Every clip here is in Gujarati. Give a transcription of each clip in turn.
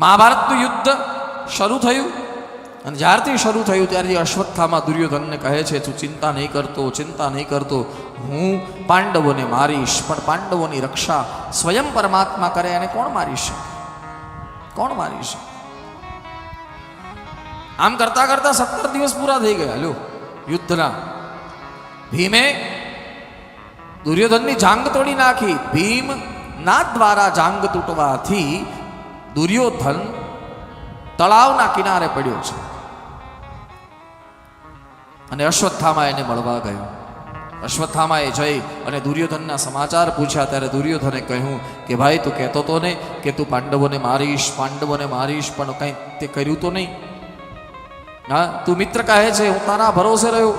મહાભારતનું યુદ્ધ શરૂ થયું અને જ્યારથી શરૂ થયું ત્યારથી અશ્વત્થામા દુર્યોધનને કહે છે, તું ચિંતા નહીં કરતો, હું પાંડવોને મારીશ, પણ પાંડવોની રક્ષા સ્વયં પરમાત્મા કરે અને કોણ મારી શકે? આમ કરતા કરતા 17 દિવસ પૂરા થઈ ગયા લ્યો યુદ્ધના. ભીમે દુર્યોધનની જાંગ તોડી નાખી. ભીમ ના દ્વારા જાંગ તૂટવાથી દુર્યોધન તળાવના કિનારે પડ્યો છે અને અશ્વત્થામા એને મળવા ગયો. અશ્વત્થામાએ જઈ અને દુર્યોધનના સમાચાર પૂછ્યા ત્યારે દુર્યોધને કહ્યું કે ભાઈ, તું કહેતો તો ને કે તું પાંડવોને મારીશ, પણ કંઈ તે કર્યું તો નહીં. હા, તું મિત્ર કહે છે, હું તારા ભરોસે રહ્યો,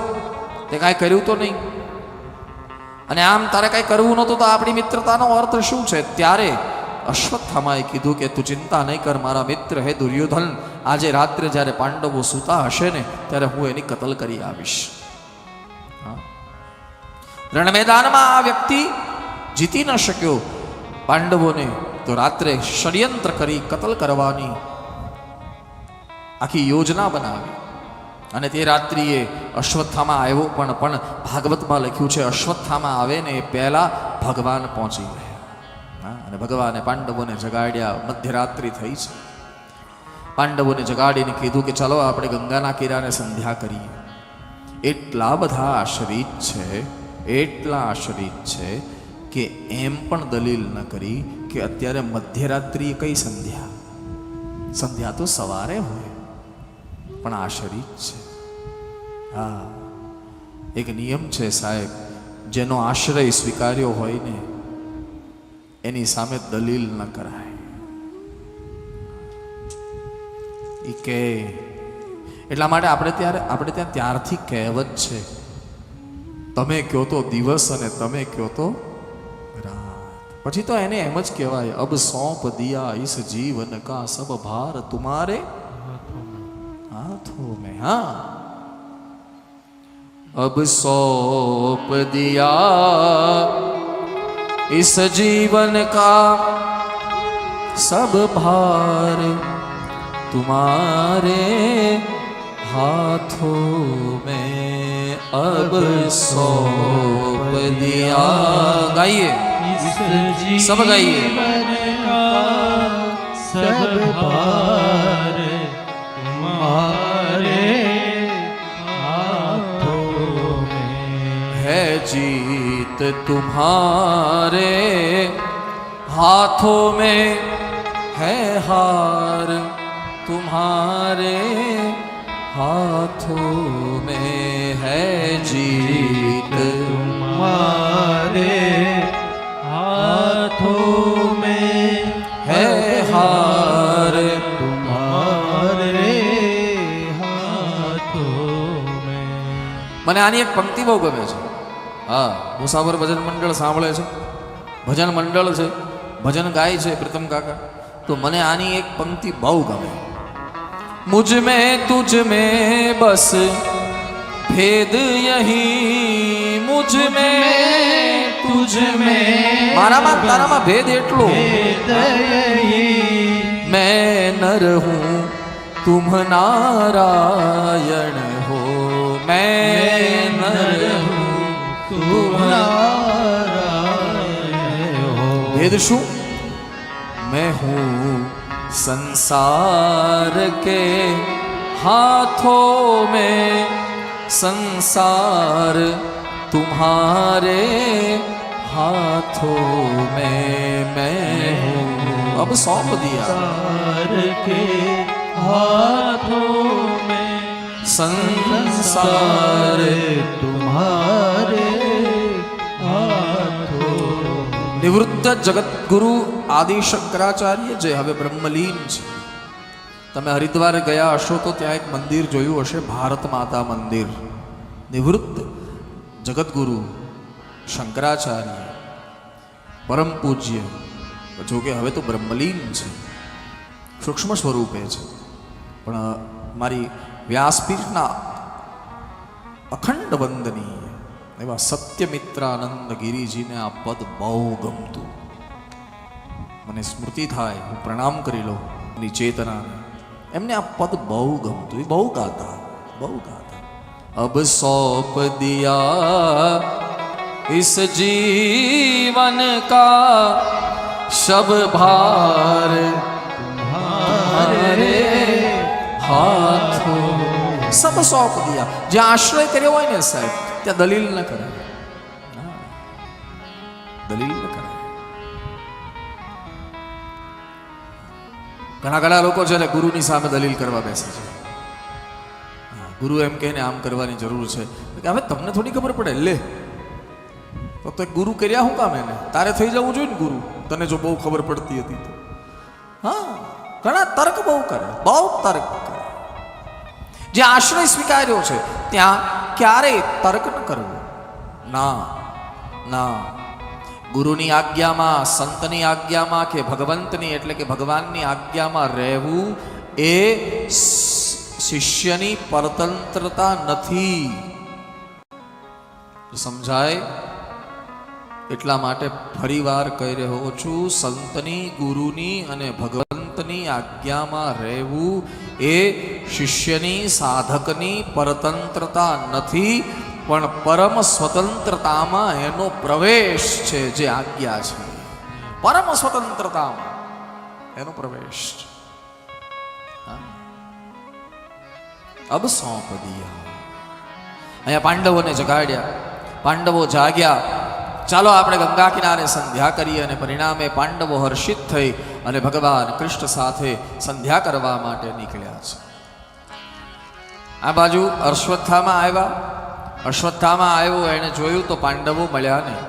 તે કાંઈ કર્યું તો નહીં. અને આમ તારે કાંઈ કરવું નહોતું તો આપણી મિત્રતાનો અર્થ શું છે? ત્યારે અશ્વત્થામાએ કીધું કે તું ચિંતા નહીં કર મારા મિત્ર હે દુર્યોધન, આજે રાત્રે જ્યારે પાંડવો સૂતા હશે ને ત્યારે હું એની કતલ કરી આવીશ. રણ મેદાનમાં આ વ્યક્તિ જીતી ન શક્યો પાંડવોને, તો રાત્રે ષડયંત્ર કરી કતલ કરવાની આખી યોજના બનાવી. અને તે રાત્રિએ અશ્વત્થામા આવ્યો, પણ ભાગવતમાં લખ્યું છે અશ્વત્થામા આવે ને એ પહેલા ભગવાન પહોંચી ગયા અને ભગવાને પાંડવોને જગાડ્યા. મધ્યરાત્રિ થઈ છે. પાંડવોને જગાડીને કીધું કે ચાલો આપણે ગંગાના કિનારે સંધ્યા કરીએ. એટલા બધા આશ્રિત છે કે એમ પણ દલીલ ન કરી કે અત્યારે મધ્યરાત્રિએ કઈ સંધ્યા? સંધ્યા તો સવારે હોય, પણ આશ્રિત છે. હા, એક નિયમ છે સાહેબ, જેનો આશ્રય સ્વીકાર્યો હોય ને એની સામે દલીલ ન કરાય. એ કે એટલા માટે આપણે ત્યાં ત્યારથી કહેવત છે, તમે કહો તો દિવસ અને તમે કહો તો રાત. પછી તો એને એમ જ કહેવાય, અબ સૌંપ દિયા ઇસ જીવન કા સબ ભાર તુમારે हाथों में. हाँ, अब सौंप दिया इस जीवन का सब भार तुम्हारे हाथों में. अब सौंप दिया. गाइए, सब गाइए. सब भार तुम्हारे हाथों में है. जीत तुम्हारे हाथों में है, हार तुम्हारे हाथों में है. जीत तुम्हारे हाथों में है, हार तुम्हारे हाथों में. મને આની એક પંક્તિ બહુ ગમે છે. હા, મુસાફર ભજન મંડળ સાંભળે છે, ભજન મંડળ છે, ભજન ગાય છે પ્રીતમ કાકા, તો મને આની એક પંક્તિ બહુ ગમે. मुझ में तुझ में बस भेद यही, मुझ में तुझ में माराમાં તારામાં ભેદ એટલો, मैं नर हूँ तुम नारायण हो. मैं नर हूँ तुम नारायण हो. भेद શું? मैं हूँ संसार के हाथों में, संसार तुम्हारे हाथों में मैं हूँ. अब सौंप दिया. संसार के हाथों में संसार तुम्हारे हाथों. નિવૃત્ત જગતગુરુ આદિ શંકરાચાર્ય જે હવે બ્રહ્મલીન છે. તમે હરિદ્વાર ગયા હશો તો ત્યાં એક મંદિર જોયું હશે, ભારત માતા મંદિર. નિવૃત્ત જગતગુરુ શંકરાચાર્ય પરમ પૂજ્ય, જો કે હવે તો બ્રહ્મલીન છે, સૂક્ષ્મ સ્વરૂપે છે, પણ મારી વ્યાસપીઠના અખંડ વંદનીય એવા સત્યમિત્રાનંદ ગિરિજીને આ પદ બહુ ગમતું. મને સ્મૃતિ થાય, હું પ્રણામ કરી લઉં. ની ચેતના, એમને આ પદ બહુ ગમતું, બહુ ગાતા, બહુ ગાતા. અબ સૌંપ દિયા इस जीवन का सब भार तुम्हारे हाथों. सब सौंप दिया. જ્યાં આશ્રય કર્યો હોય ને સાહેબ, ત્યાં દલીલ ન કરાય, દલીલ ન કરાય. ઘણા લોકો છે ને ગુરુની સામે દલીલ કરવા બેસે છે. ગુરુ એમ કહે ને આમ કરવાની જરૂર છે, હવે તમને થોડી ખબર પડે, લે તો ગુરુ કર્યા હું કામ એને, તારે થઈ જવું જોઈએ ને ગુરુ, તને જો બહુ ખબર પડતી હતી તો. હા, ઘણા તર્ક બહુ કરે, બહુ તર્ક કરે. જે આશ્રય સ્વીકાર્યો છે ત્યાં ક્યારેય તર્ક ન કરવો. ના ના, ગુરુની આજ્ઞામાં, સંતની આજ્ઞામાં કે ભગવંતની એટલે કે ભગવાનની આજ્ઞામાં રહેવું એ શિષ્યની પરતંત્રતા નથી. સમજાય? એટલા માટે ફરીવાર કહી રહ્યો છું, સંતની, ગુરુની અને ભગવંતની આજ્ઞામાં રહેવું એ શિષ્યની, સાધકની પરતંત્રતા નથી, પણ પરમ સ્વતંત્રતામાં એનો પ્રવેશ છે. જે આજ્ઞા છે પરમ સ્વતંત્રતામાં એનો પ્રવેશ છે. અબ સૌંપ દિયા. અહીંયા પાંડવોને જગાડ્યા, પાંડવો જાગ્યા. ચાલો આપણે ગંગા કિનારે સંધ્યા કરીએ. અને પરિણામે પાંડવો હર્ષિત થઈ અને ભગવાન કૃષ્ણ સાથે સંધ્યા કરવા માટે નીકળ્યા છે. આ બાજુ અશ્વત્થામા આવ્યા. અશ્વત્થામા આવ્યો, એણે જોયું તો પાંડવો મળ્યા નહીં.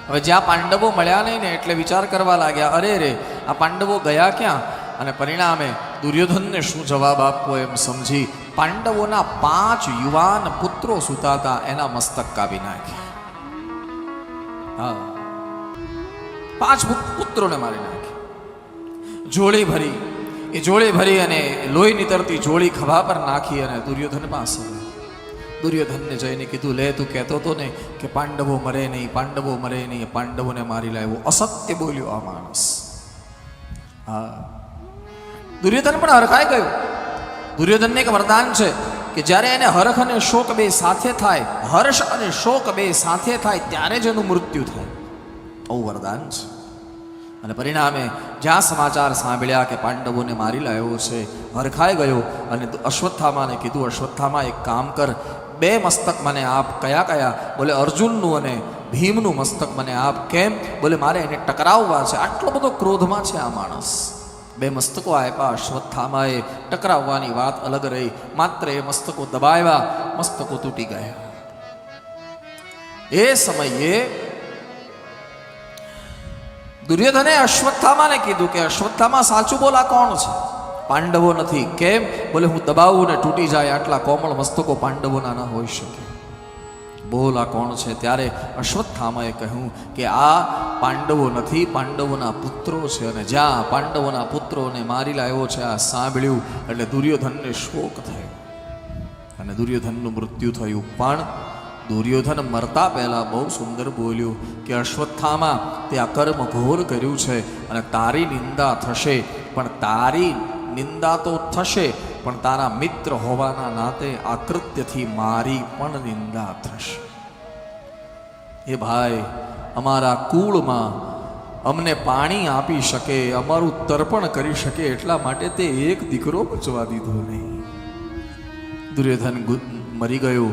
હવે જ્યાં પાંડવો મળ્યા નહીં ને એટલે વિચાર કરવા લાગ્યા, અરે રે, આ પાંડવો ગયા ક્યાં? અને પરિણામે દુર્યોધનને શું જવાબ આપવો એમ સમજી પાંડવોના 5 યુવાન પુત્રો સુતાતા એના મસ્તક કાપી નાખ્યા. હા, 5 પુત્રોને મારી નાખી. જોળી ભરી, એ જોળી ભરી અને લોહી નીતરતી જોળી ખભા પર નાખી અને દુર્યોધન પાસે. દુર્યોધનને જઈને કીધું, લે તું કહેતો હતો ને કે પાંડવો મરે નહીં, પાંડવો મરે નહીં, પાંડવોને મારી લાવ્યો. અસત્ય બોલ્યો આ માણસ. હા, દુર્યોધન પણ હરખાઈ ગયો. દુર્યોધનને એક વરદાન છે કે જ્યારે એને હર્ષ અને શોક બે સાથે થાય, હર્ષ અને શોક બે સાથે થાય ત્યારે જ એનું મૃત્યુ થાય. આવું વરદાન છે. અને પરિણામે જ્યાં સમાચાર સાંભળ્યા કે પાંડવોને મારી લાવ્યો છે, હરખાઈ ગયો અને અશ્વત્થામાને કીધું, અશ્વત્થામા એક કામ કર, 2 મસ્તક મને આપ. કયા કયા? બોલે અર્જુનનું અને ભીમનું મસ્તક મને આપ. કેમ? બોલે મારે એને ટકરાવવા છે. આટલો બધો ક્રોધમાં છે આ માણસ. 2 મસ્તકો આપ્યા અશ્વત્થામાએ. ટકરાવવાની વાત અલગ રહી, માત્ર એ મસ્તકો દબાવ્યા, મસ્તકો તૂટી ગયા. એ સમયે દુર્યોધને અશ્વત્થામાને કીધું કે અશ્વત્થામા સાચું બોલ, આ કોણ છે? પાંડવો નથી. કેમ? બોલે હું દબાવું ને તૂટી જાય, આટલા કોમળ મસ્તકો પાંડવોના ન હોઈ શકે. બોલ આ કોણ છે? ત્યારે અશ્વત્થામાએ કહ્યું કે આ પાંડવો નથી, પાંડવોના પુત્રો છે. અને જ્યાં પાંડવોના પુત્રોને મારી લાવ્યો છે આ સાંભળ્યું એટલે દુર્યોધનને શોક થયો અને દુર્યોધનનું મૃત્યુ થયું. પણ દુર્યોધન મરતા પહેલા બહુ સુંદર બોલ્યું કે અશ્વત્થામા, તે આ કર્મ ઘોર કર્યું છે અને તારી નિંદા થશે, પણ તારી નિંદા તો થશે, પણ તારા મિત્ર હોવાના નાતે આ કૃત્યથી મારી પણ નિંદા થશે. એ ભાઈ, અમારા કુળમાં અમને પાણી આપી શકે, અમારું તર્પણ કરી શકે, એટલા માટે તે એક દીકરો બચવા દીધો નહીં. દુર્યોધન મરી ગયો.